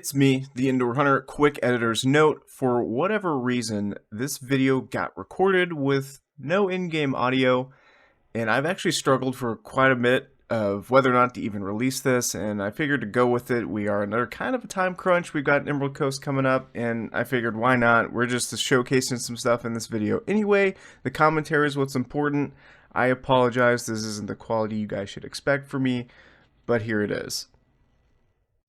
It's me, the Indoor Hunter. Quick editor's note, for whatever reason, this video got recorded with no in-game audio, and I've actually struggled for quite a bit of whether or not to even release this, and I figured to go with it. We are under kind of a time crunch. We've got Emerald Coast coming up, and I figured why not? We're just showcasing some stuff in this video. Anyway, the commentary is what's important. I apologize, this isn't the quality you guys should expect from me, but here it is.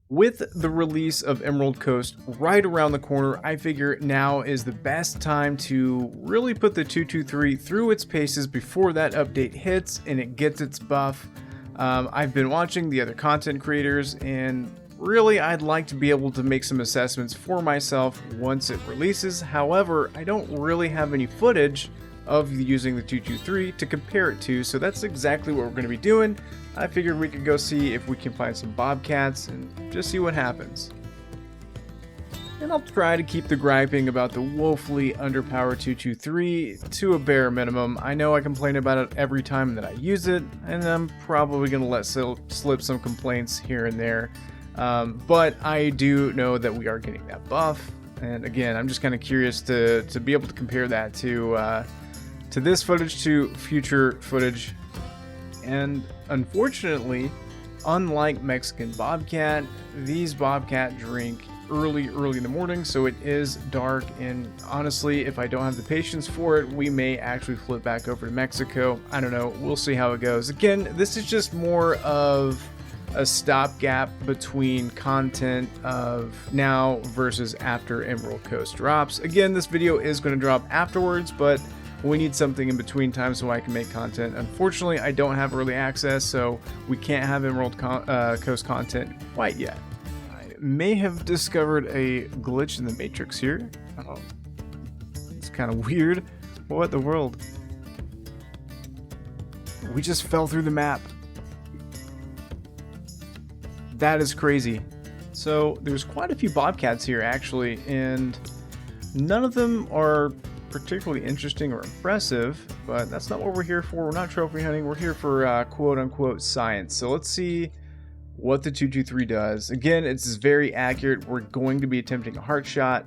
With the release of Emerald Coast right around the corner, I figure now is the best time to really put the 223 through its paces before that update hits and it gets its buff. I've been watching the other content creators, and really I'd like to be able to make some assessments for myself once it releases. However, I don't really have any footage of using the 223 to compare it to, so that's exactly what we're going to be doing. I figured we could go see if we can find some Bobcats and just see what happens. And I'll try to keep the griping about the woefully underpowered 223 to a bare minimum. I know I complain about it every time that I use it, and I'm probably going to let slip some complaints here and there. But I do know that we are getting that buff, and again, I'm just kind of curious to be able to compare that to this footage, to future footage. And unfortunately, unlike Mexican Bobcat, these Bobcat drink early in the morning, so it is dark, and honestly, if I don't have the patience for it, we may actually flip back over to Mexico. I don't know, we'll see how it goes. Again, this is just more of a stopgap between content of now versus after Emerald Coast drops. Again, this video is going to drop afterwards, but we need something in between time so I can make content. Unfortunately, I don't have early access, so we can't have Emerald Coast content quite yet. I may have discovered a glitch in the matrix here. Oh, it's kind of weird. What the world? We just fell through the map. That is crazy. So there's quite a few Bobcats here actually, and none of them are particularly interesting or impressive, but that's not what we're here for. We're not trophy hunting, we're here for quote-unquote science. So let's see what the 223 does. Again, it's very accurate. We're going to be attempting a heart shot,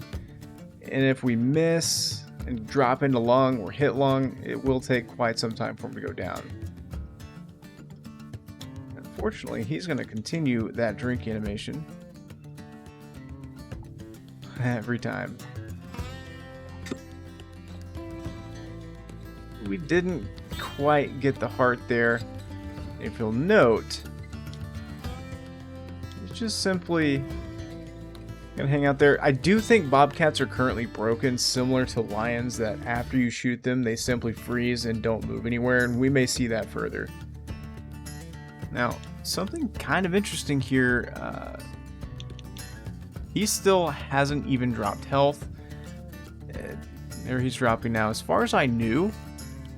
and if we miss and drop into lung or hit lung, it will take quite some time for him to go down. Unfortunately, he's going to continue that drink animation every time. We didn't quite get the heart there. If you'll note, it's just simply gonna hang out there. I do think Bobcats are currently broken, similar to lions, that after you shoot them, they simply freeze and don't move anywhere, and we may see that further. Now, something kind of interesting here, he still hasn't even dropped health. There he's dropping now. As far as I knew,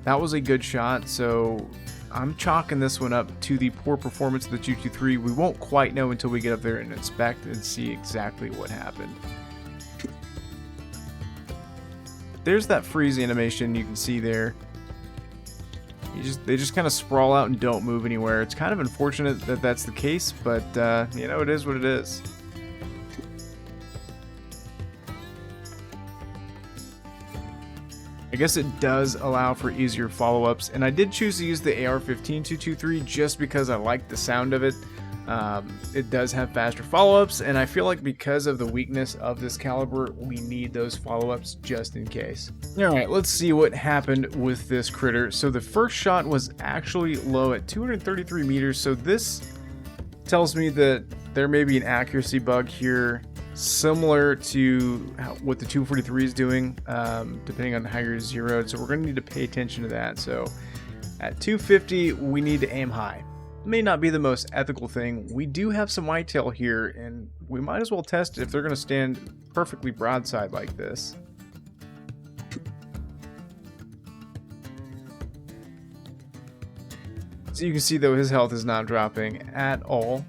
that was a good shot, so I'm chalking this one up to the poor performance of the 223. We won't quite know until we get up there and inspect and see exactly what happened. There's that freeze animation you can see there. They just kind of sprawl out and don't move anywhere. It's kind of unfortunate that that's the case, but you know, it is what it is. I guess it does allow for easier follow-ups, and I did choose to use the AR-15 223 just because I like the sound of it. It does have faster follow-ups, and I feel like because of the weakness of this caliber, we need those follow-ups just in case. Alright, let's see what happened with this critter. So the first shot was actually low at 233 meters, so this tells me that there may be an accuracy bug here, similar to what the 243 is doing, depending on how you're zeroed. So we're going to need to pay attention to that. So at 250, we need to aim high. It may not be the most ethical thing. We do have some whitetail here, and we might as well test it if they're going to stand perfectly broadside like this. So you can see though his health is not dropping at all.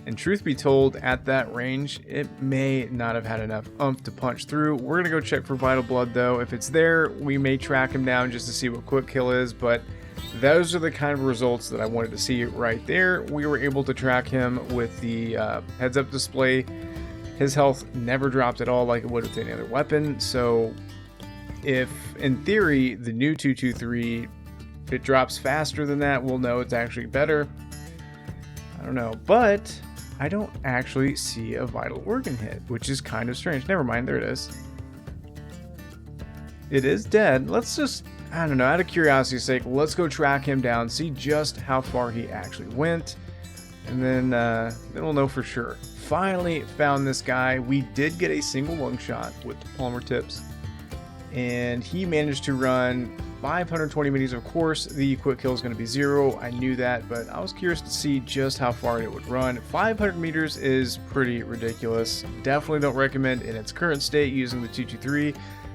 And truth be told, at that range, it may not have had enough oomph to punch through. We're going to go check for vital blood though. If it's there, we may track him down just to see what quick kill is, but those are the kind of results that I wanted to see right there. We were able to track him with the heads up display His health never dropped at all like it would with any other weapon, so if, in theory, the new 223, it drops faster than that, we'll know it's actually better. I don't know, but I don't actually see a vital organ hit, which is kind of strange. Never mind, there it is. It is dead. Let's just, I don't know, out of curiosity's sake, let's go track him down, see just how far he actually went, and then we'll know for sure. Finally found this guy. We did get a single lung shot with the Palmer tips, and he managed to run 520 meters. Of course, the quick kill is going to be 0. I knew that, but I was curious to see just how far it would run. 500 meters is pretty ridiculous. Definitely don't recommend in its current state using the 223.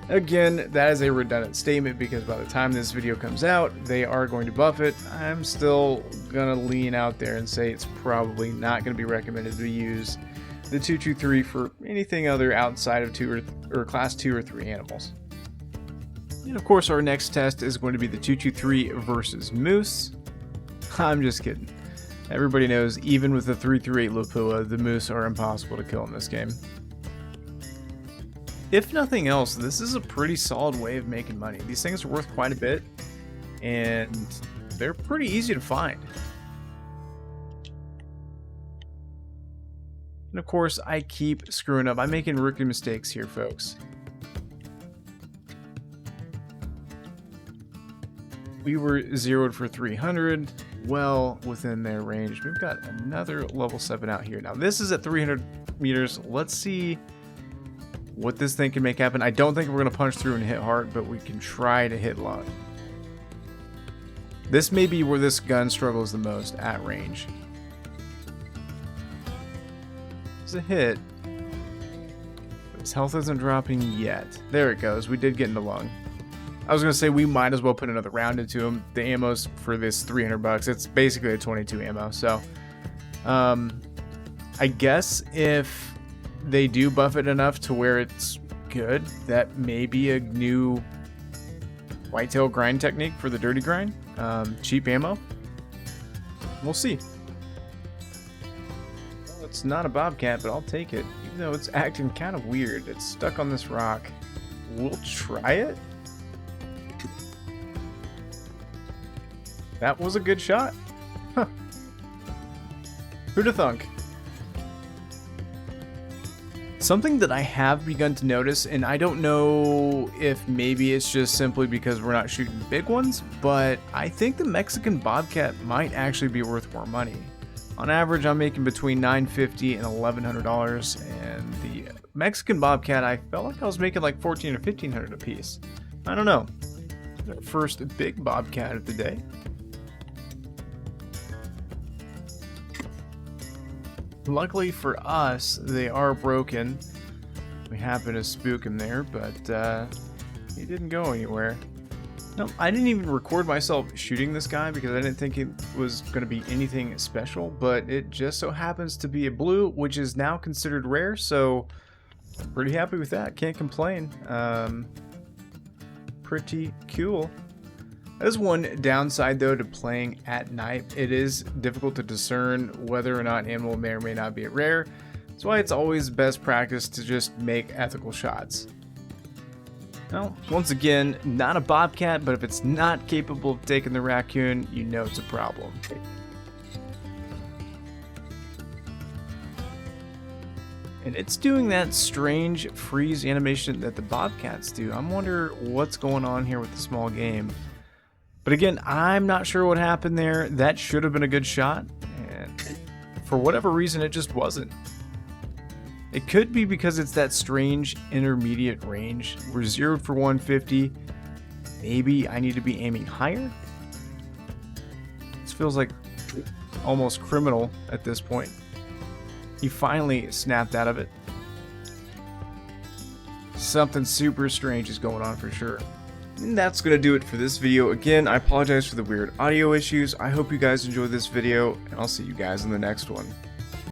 Again, that is a redundant statement because by the time this video comes out, they are going to buff it. I'm still going to lean out there and say it's probably not going to be recommended to use the 223 for anything other outside of class 2 or 3 animals. And of course, our next test is going to be the 223 versus Moose. I'm just kidding. Everybody knows, even with the 338 Lapua, the Moose are impossible to kill in this game. If nothing else, this is a pretty solid way of making money. These things are worth quite a bit, and they're pretty easy to find. And of course, I keep screwing up. I'm making rookie mistakes here, folks. We were zeroed for 300, well within their range. We've got another level 7 out here. Now, this is at 300 meters. Let's see what this thing can make happen. I don't think we're going to punch through and hit heart, but we can try to hit lung. This may be where this gun struggles the most at range. It's a hit. But his health isn't dropping yet. There it goes. We did get into lung. I was going to say we might as well put another round into him. The ammo's for this 300 bucks. It's basically a 22 ammo. So, I guess if they do buff it enough to where it's good, that may be a new whitetail grind technique for the dirty grind. Cheap ammo. We'll see. Well, it's not a Bobcat, but I'll take it. Even though it's acting kind of weird. It's stuck on this rock. We'll try it. That was a good shot. Huh. Who'da thunk? Something that I have begun to notice, and I don't know if maybe it's just simply because we're not shooting big ones, but I think the Mexican Bobcat might actually be worth more money. On average, I'm making between $950 and $1,100, and the Mexican Bobcat, I felt like I was making like $1,400 or $1,500 a piece. I don't know. Our first big Bobcat of the day. Luckily for us, they are broken. We happen to spook him there, but he didn't go anywhere. No, I didn't even record myself shooting this guy because I didn't think it was going to be anything special, but it just so happens to be a blue, which is now considered rare, so pretty happy with that. Can't complain. Pretty cool. There's one downside though to playing at night. It is difficult to discern whether or not an animal may or may not be a rare. That's why it's always best practice to just make ethical shots. Well, once again, not a Bobcat, but if it's not capable of taking the raccoon, you know it's a problem. And it's doing that strange freeze animation that the Bobcats do. I'm wondering what's going on here with the small game. But again, I'm not sure what happened there. That should have been a good shot, and for whatever reason, it just wasn't. It could be because it's that strange intermediate range. We're zeroed for 150. Maybe I need to be aiming higher? This feels like almost criminal at this point. He finally snapped out of it. Something super strange is going on for sure. And that's going to do it for this video. Again, I apologize for the weird audio issues. I hope you guys enjoyed this video, and I'll see you guys in the next one.